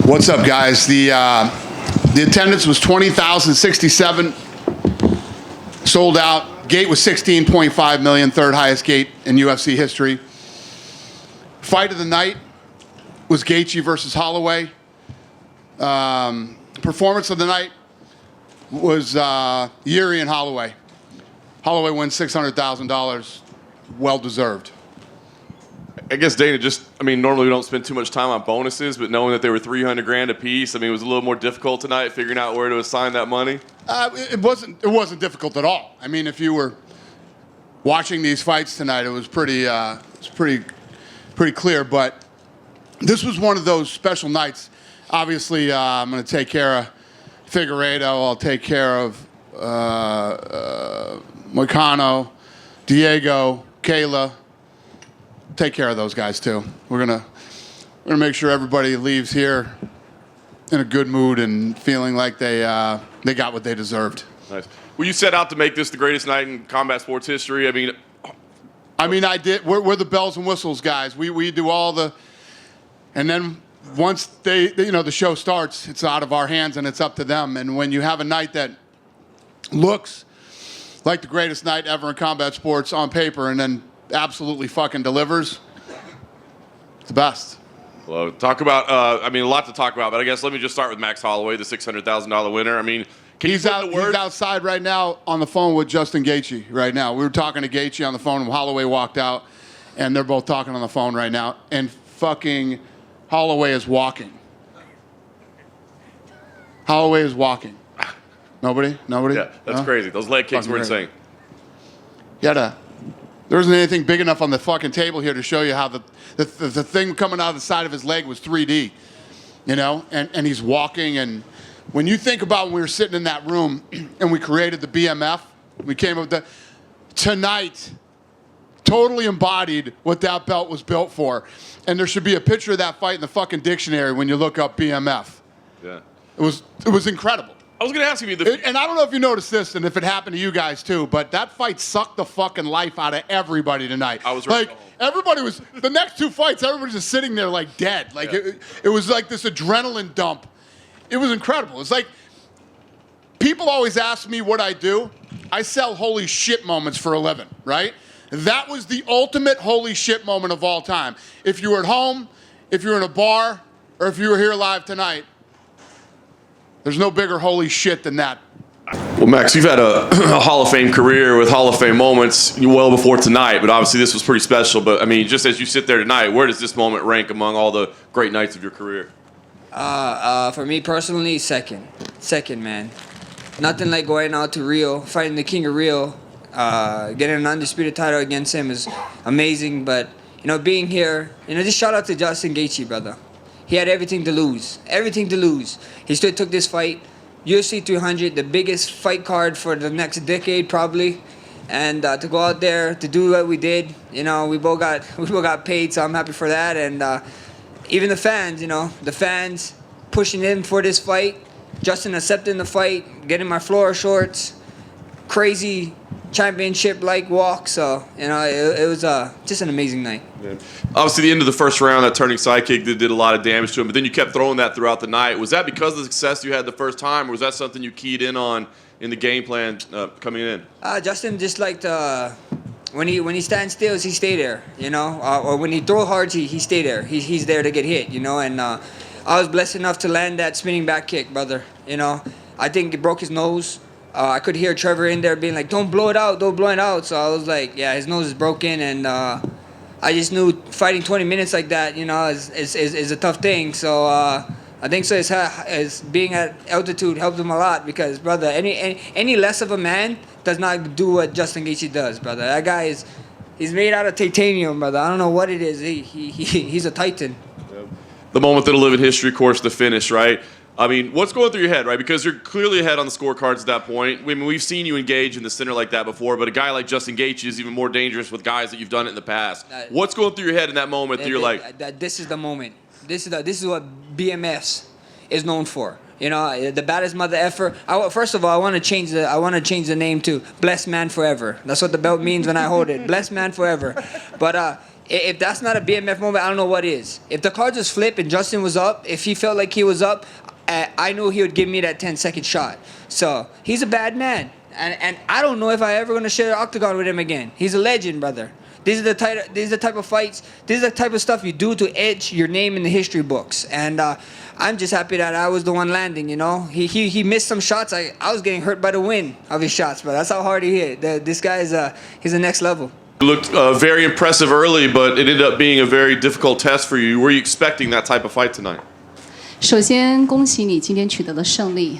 What's up, guys? The attendance was 20,067. Sold out. Gate was 16.5 million, third highest gate in UFC history. Fight of the night was Gaethje versus Holloway. Performance of the night was Yuri and Holloway. Holloway wins $600,000. Well deserved. I guess, Dana, normally we don't spend too much time on bonuses, but knowing that they were $300,000 a piece, it was a little more difficult tonight figuring out where to assign that money. It wasn't difficult at all. If you were watching these fights tonight, it was pretty clear. But this was one of those special nights. Obviously, I'm going to take care of Pereira. I'll take care of Moicano, Diego, Kayla. Take care of those guys too. We're gonna make sure everybody leaves here in a good mood and feeling like they got what they deserved. Nice. Well, you set out to make this the greatest night in combat sports history. I did. We're the bells and whistles guys. We do all the, and then once the show starts, it's out of our hands and it's up to them. And when you have a night that looks like the greatest night ever in combat sports on paper, and then absolutely fucking delivers, it's the best. Well, talk about, a lot to talk about, but I guess let me just start with Max Holloway, the $600,000 winner. He's outside right now on the phone with Justin Gaethje right now. We were talking to Gaethje on the phone, and Holloway walked out, and they're both talking on the phone right now, and fucking Holloway is walking. Holloway is walking. Nobody? Yeah, that's crazy. Those leg kicks were insane. There wasn't anything big enough on the fucking table here to show you how the thing coming out of the side of his leg was 3D, and he's walking. And when you think about when we were sitting in that room and we created the BMF, we came up with tonight totally embodied what that belt was built for. And there should be a picture of that fight in the fucking dictionary when you look up BMF. Yeah. It was incredible. I was going to ask you and I don't know if you noticed this and if it happened to you guys too, but that fight sucked the fucking life out of everybody tonight. I was right. Everybody was, the next two fights, everybody's just sitting there like dead. It was like this adrenaline dump. It was incredible. It's like, people always ask me what I do. I sell holy shit moments for a living, right? That was the ultimate holy shit moment of all time. If you were at home, if you were in a bar, or if you were here live tonight, there's no bigger holy shit than that. Well, Max, you've had a Hall of Fame career with Hall of Fame moments well before tonight, but obviously this was pretty special. But, just as you sit there tonight, where does this moment rank among all the great nights of your career? For me personally, second, man. Nothing like going out to Rio, fighting the King of Rio, getting an undisputed title against him is amazing. But, being here, just shout out to Justin Gaethje, brother. He had everything to lose. He still took this fight. UFC 300, the biggest fight card for the next decade probably. And to go out there, to do what we did, we both got paid, so I'm happy for that. And even the fans pushing in for this fight. Justin accepting the fight, getting my floor shorts, crazy championship-like walk. So, it was just an amazing night. Yeah. Obviously, the end of the first round, that turning sidekick did a lot of damage to him, but then you kept throwing that throughout the night. Was that because of the success you had the first time, or was that something you keyed in on in the game plan coming in? Justin just liked when he stands still, he stay there, or when he throw hard, he stay there. He's there to get hit, and I was blessed enough to land that spinning back kick, brother. I think it broke his nose. I could hear Trevor in there being like, don't blow it out. So I was like, yeah, his nose is broken. And I just knew fighting 20 minutes like that, is a tough thing. So I think so as being at altitude helped him a lot because, brother, any less of a man does not do what Justin Gaethje does, brother. That guy he's made out of titanium, brother. I don't know what it is. He's a titan. The moment that'll live in history, of course, the finish, right? What's going through your head, right? Because you're clearly ahead on the scorecards at that point. We've seen you engage in the center like that before, but a guy like Justin Gaethje is even more dangerous with guys that you've done it in the past. What's going through your head in that moment that you're like... This is the moment. This is what BMFs is known for. The baddest mother effer. First of all, I want to change the name to Blessed Man Forever. That's what the belt means when I hold it. Blessed Man Forever. But If that's not a BMF moment, I don't know what is. If the cards was flipped and Justin was up, if he felt like he was up, I knew he would give me that 10-second shot. So he's a bad man. And I don't know if I ever going to share the octagon with him again. He's a legend, brother. These are the type of fights, this is the type of stuff you do to etch your name in the history books. And I'm just happy that I was the one landing, you know. He missed some shots. I was getting hurt by the wind of his shots, but that's how hard he hit. This guy is he's the next level. You looked very impressive early, but it ended up being a very difficult test for you. Were you expecting that type of fight tonight? 首先，恭喜你今天取得了胜利。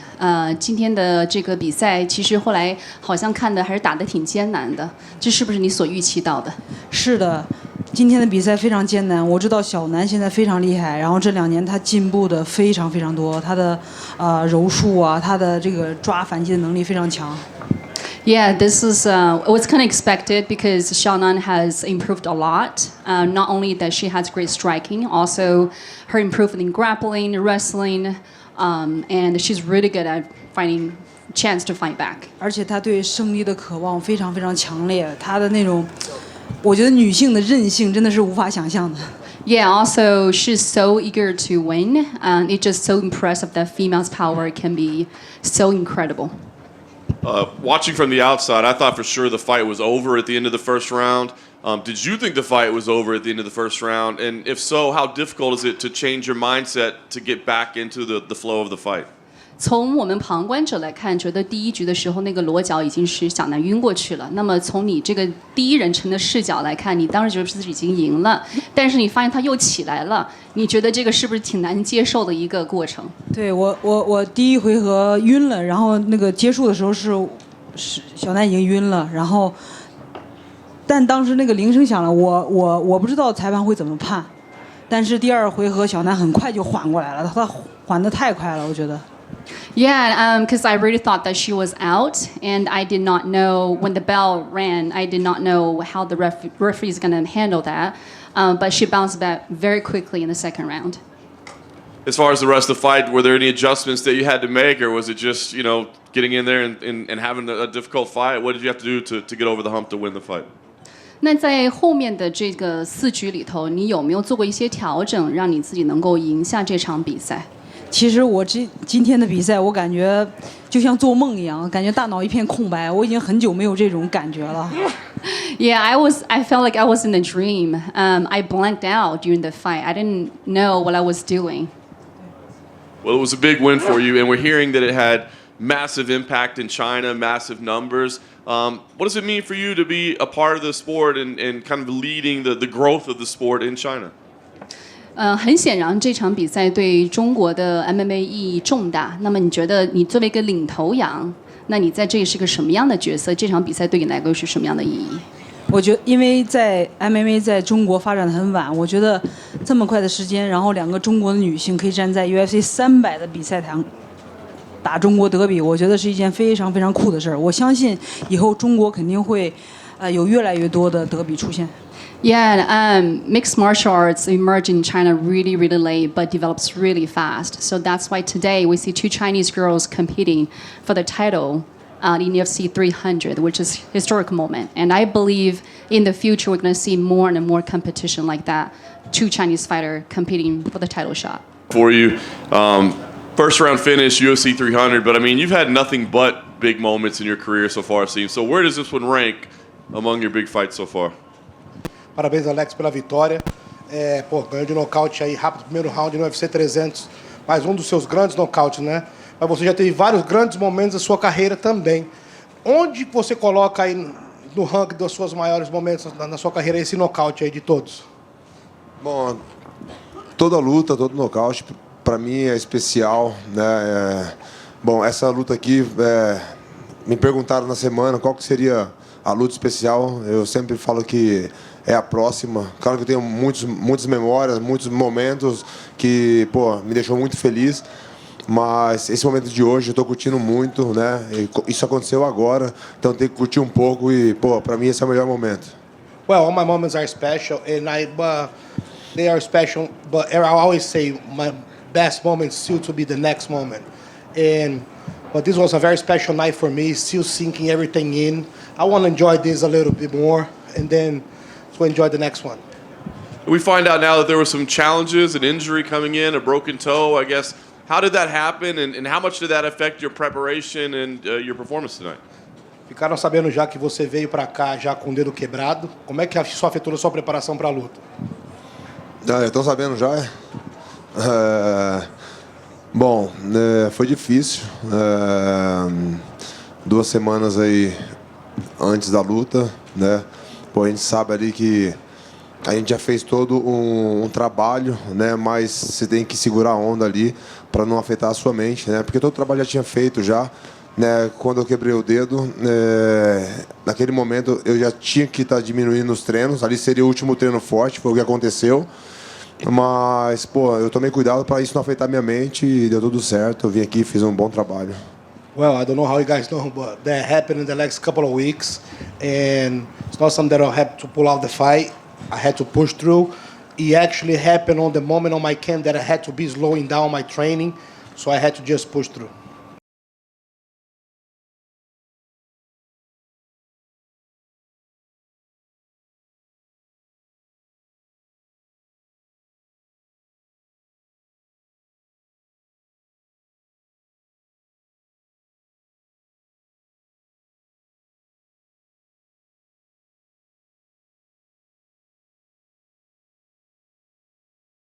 今天的这个比赛，其实后来好像看的还是打得挺艰难的，这是不是你所预期到的？是的，今天的比赛非常艰难。我知道小南现在非常厉害，然后这2年他进步的非常非常多，他的柔术啊，他的这个抓反击的能力非常强。Yeah, this is was kind of expected because Xiaonan has improved a lot. Not only that she has great striking, also her improvement in grappling, wrestling, and she's really good at finding chance to fight back. 而且她对胜利的渴望非常非常强烈，她的那种，我觉得女性的韧性真的是无法想象的。Yeah, also she's so eager to win. It's just so impressive that females' power can be so incredible. Watching from the outside, I thought for sure the fight was over at the end of the first round. Did you think the fight was over at the end of the first round? And if so, how difficult is it to change your mindset to get back into the flow of the fight? 从我们旁观者来看，觉得第一局的时候那个裸脚已经是小南晕过去了。那么从你这个第一人称的视角来看，你当时觉得自己已经赢了，但是你发现他又起来了，你觉得这个是不是挺难接受的一个过程？对我第一回合晕了，然后那个结束的时候是小南已经晕了，然后但当时那个铃声响了，我不知道裁判会怎么判，但是第2回合小南很快就缓过来了，他缓得太快了，我觉得。Yeah, because I really thought that she was out, and I did not know when the bell rang. I did not know how the referee is going to handle that, but she bounced back very quickly in the second round. As far as the rest of the fight, were there any adjustments that you had to make, or was it just getting in there and having a difficult fight? What did you have to do to get over the hump to win the fight? 那在后面的这个4局里头，你有没有做过一些调整，让你自己能够赢下这场比赛？其实我今天的比赛，我感觉就像做梦一样，感觉大脑一片空白。我已经很久没有这种感觉了。Yeah, I felt like I was in a dream. I blanked out during the fight. I didn't know what I was doing. Well, it was a big win for you, and we're hearing that it had massive impact in China, massive numbers. What does it mean for you to be a part of the sport and kind of leading the growth of the sport in China? 很显然，这场比赛对中国的 MMA 意义重大。那么，你觉得你作为一个领头羊，那你在这里是个什么样的角色？这场比赛对你来说是什么样的意义？我觉得，因为在 MMA 在中国发展的很晚，我觉得这么快的时间，然后2个中国的女性可以站在 UFC 300的比赛台打中国德比，我觉得是一件非常非常酷的事儿。我相信以后中国肯定会有越来越多的德比出现。Yeah, mixed martial arts emerged in China really, really late, but develops really fast. So that's why today we see 2 Chinese girls competing for the title in UFC 300, which is a historic moment. And I believe in the future we're going to see more and more competition like that. 2 Chinese fighters competing for the title shot. For you, first round finish, UFC 300, but I mean, you've had nothing but big moments in your career so far, it seems. So where does this one rank among your big fights so far? Parabéns, Alex, pela vitória. Ganhou de nocaute aí rápido, primeiro round no UFC 300. Mais um dos seus grandes nocautes, né? Mas você já teve vários grandes momentos da sua carreira também. Onde você coloca aí no ranking dos seus maiores momentos na sua carreira esse nocaute aí de todos? Bom, toda luta, todo nocaute, para mim é especial, né? Bom, essa luta aqui, me perguntaram na semana qual que seria a luta especial. Eu sempre falo que é a próxima. Claro que eu tenho muitas memórias, muitos momentos que, me deixou muito feliz. Mas esse momento de hoje eu estou curtindo muito, né? Isso aconteceu agora, então tenho que curtir um pouco e, para mim esse é o melhor momento. Well, all my moments are special, and they are special. But I always say my best moment still to be the next moment. But this was a very special night for me. Still sinking everything in. I want to enjoy this a little bit more, and then to enjoy the next one. We find out now that there were some challenges, an injury coming in, a broken toe, I guess. How did that happen, and how much did that affect your preparation and your performance tonight? Ficaram sabendo já que você veio para cá já com o dedo quebrado. Como é que isso afetou a sua preparação para a luta? Estão sabendo já? Bom, foi difícil. 2 semanas aí antes da luta, né? Pô, a gente sabe ali que a gente já fez todo um trabalho, né? Mas você tem que segurar a onda ali para não afetar a sua mente, né? Porque todo o trabalho já tinha feito já, né? Quando eu quebrei o dedo, naquele momento eu já tinha que estar diminuindo os treinos. Ali seria o último treino forte, foi o que aconteceu. Mas, pô, eu tomei cuidado para isso não afetar minha mente e deu tudo certo. Eu vim aqui e fiz um bom trabalho. Well, I don't know how you guys know, but that happened in the next couple of weeks, and it's not something that I had to pull out the fight. I had to push through. It actually happened on the moment on my camp that I had to be slowing down my training, so I had to just push through.